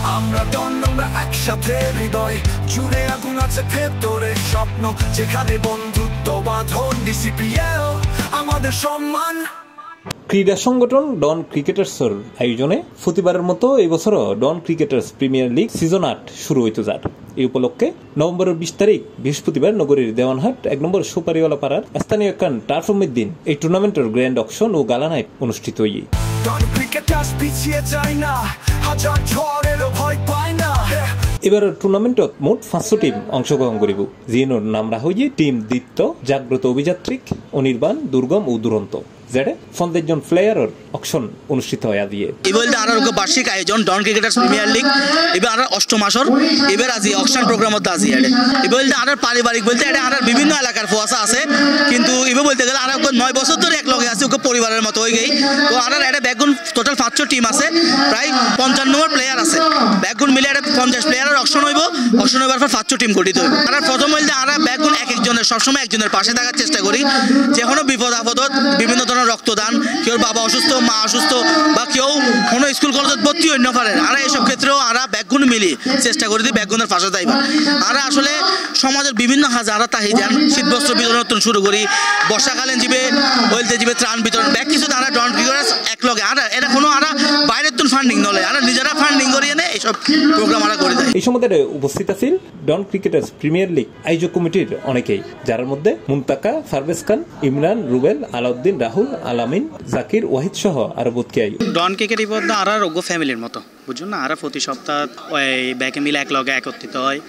আমরা ডন, আমরা একসাথে হৃদয় জুড়ে আগুন আছে ভেতরে স্বপ্ন, যেখানে বন্ধুত্ব বাঁধন। ডিসিপিএল আমাদের সম্মান। ক্রীড়া সংগঠন ডন ক্রিকেটার্সের আয়োজনে প্রতিবারের মতো এই বছরও ডন ক্রিকেটার্স প্রিমিয়ার লিগ সিজন 8 শুরু হইতে যার। এই উপলক্ষে নভেম্বরের 20 তারিখ বৃহস্পতিবার নগরীর দেওয়ানহাট 1 নম্বর সুপারিওয়ালা পাড়ার স্থানীয় একখান টার্ফের দিন এই টুর্নামেন্টের গ্র্যান্ড অকশন ও গালা নাইট অনুষ্ঠিত হয়ে। ডন ক্রিকেটার্স পিছিয়ে যায় না, হাজার ঝড়েরও ভয় পায় না। এবার টুর্নামেন্টত মোট 500 টিম অংশগ্রহণ করিব, যিনোর নাম রাখা হয়ে টিম দীপ্ত, জাগ্রত অভিযাত্রিক, অনির্বাণ, দুর্গম ও দুরন্ত। যেটা 50 জন প্লেয়ারের অকশন অনুষ্ঠিত হয় দিয়ে। এবার আর বার্ষিক আয়োজন ডন ক্রিকেটার্স প্রিমিয়ার লিগ এবার আর 8ম আসর এবার আজি অকশন প্রোগ্রামত আজি। এবার আর পারিবারিক বলতে এটা আর বিভিন্ন এলাকার ফোয়াশা আছে, কিন্তু এবার বলতে গেলে আর 9 বছর ধরে এক লগে আছে, ওকে পরিবারের মতো হয়ে গেই। তো আর এটা ব্যাকগুন টোটাল 500 টিম আছে, প্রায় 55 নম্বর প্লেয়ার আছে। ব্যাকগুন মিলে এটা 50 প্লেয়ারের অকশন হইব, অকশন হইবার পর 500 টিম গঠিত হইব। আর প্রথম বলতে আর ব্যাকগুন একজনের সবসময় একজনের পাশে থাকার চেষ্টা করি, যে কোনো বিপদ আপদত বিভিন্ন ধরনের রক্তদান, কেউ বাবা অসুস্থ, মা অসুস্থ, বা কেউ কোনো স্কুল কলেজত ভর্তি হইতে পারে, আর এইসব ক্ষেত্রেও আর ব্যাকগুণ মিলি চেষ্টা করে দিই ব্যাকগুণের পাশে যাইবা। আর আসলে সমাজের বিভিন্ন হাজারা তাহি যান, শীতবস্ত্র বিতরণ শুরু করি, বর্ষাকালীন জীবে বলতে জীবে ত্রাণ বিতরণ, ব্যাক কিছু তারা ডন ক্রিকেটার্স একলগে আর এটা কোনো আর বাইরের তুন ফান্ডিং নলে, আর নিজেরা ফান্ডিং করিয়ে নেয় এইসব প্রোগ্রাম আর করে দেয়। এই সময় উপস্থিত আছেন ডন ক্রিকেটার্স প্রিমিয়ার লিগ আয়োজক কমিটির অনেকেই, যার মধ্যে মুনতাকা, পারভেজ খান, ইমরান, রুবেল, আলাউদ্দিন, রাহুল, আলামিন, জাকির, ওয়াহিদ সহ আর বোধকে ডন ক্রিকেট ইবদ আর রোগ্য ফ্যামিলির মতো বুঝুন না। আর প্রতি সপ্তাহ ওই ব্যাকে মিলে এক লগে একত্রিত হয়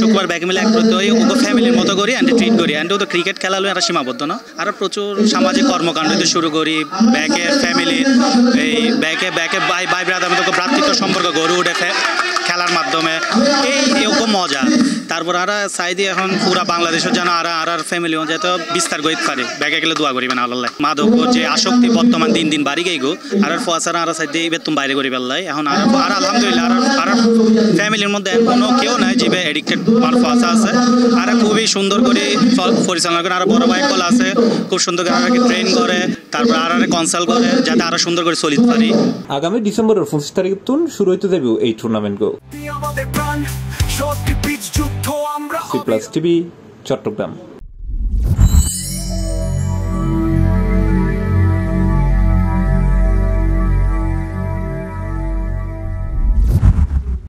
শুক্রবার ব্যাকে মিলে একত্রিত হয়ে ওগো ফ্যামিলির মতো করি অ্যান্ড ট্রিট করি। অ্যান্ড তো ক্রিকেট খেলা হলে আর সীমাবদ্ধ না, আর প্রচুর সামাজিক কর্মকাণ্ড শুরু করি ব্যাকের ফ্যামিলির, এই ব্যাকে ভাই ব্রাদার মতো ভ্রাতৃত্ব সম্পর্ক গড়ে উঠে খেলার মাধ্যমে, এই ওরকম মজা। তারপর আর চাই দিয়ে এখন পুরা বাংলাদেশের যেন আর ফ্যামিলি যাতে বিস্তার করতে পারে, ব্যাগে গেলে দোয়া করিবেন আল্লাহ। মাদক যে আসক্তি বর্তমান দিন দিন বাড়ি গেই গো, আর ফোয়াশারা আর চাই দিয়ে বেতন বাইরে করি পেলাই। এখন আর আলহামদুলিল্লাহ আর ফ্যামিলির মধ্যে কোনো কেউ নাই যে এডিক্টেড আমার ফোয়াশা আছে, আর খুবই সুন্দর করে পরিচালনা করে। আর বড় ভাই কল আছে, খুব সুন্দর করে আর ট্রেন করে, তারপর আর কনসাল্ট করে যাতে আরো সুন্দর করে চলিতে পারি। আগামী ডিসেম্বরের 25 তারিখ শুরু হইতে যাবে এই টুর্নামেন্ট গো। আমাদের প্রাণ সত্যি পিচ যুদ্ধ আমরা। C plus TV, Chittagong.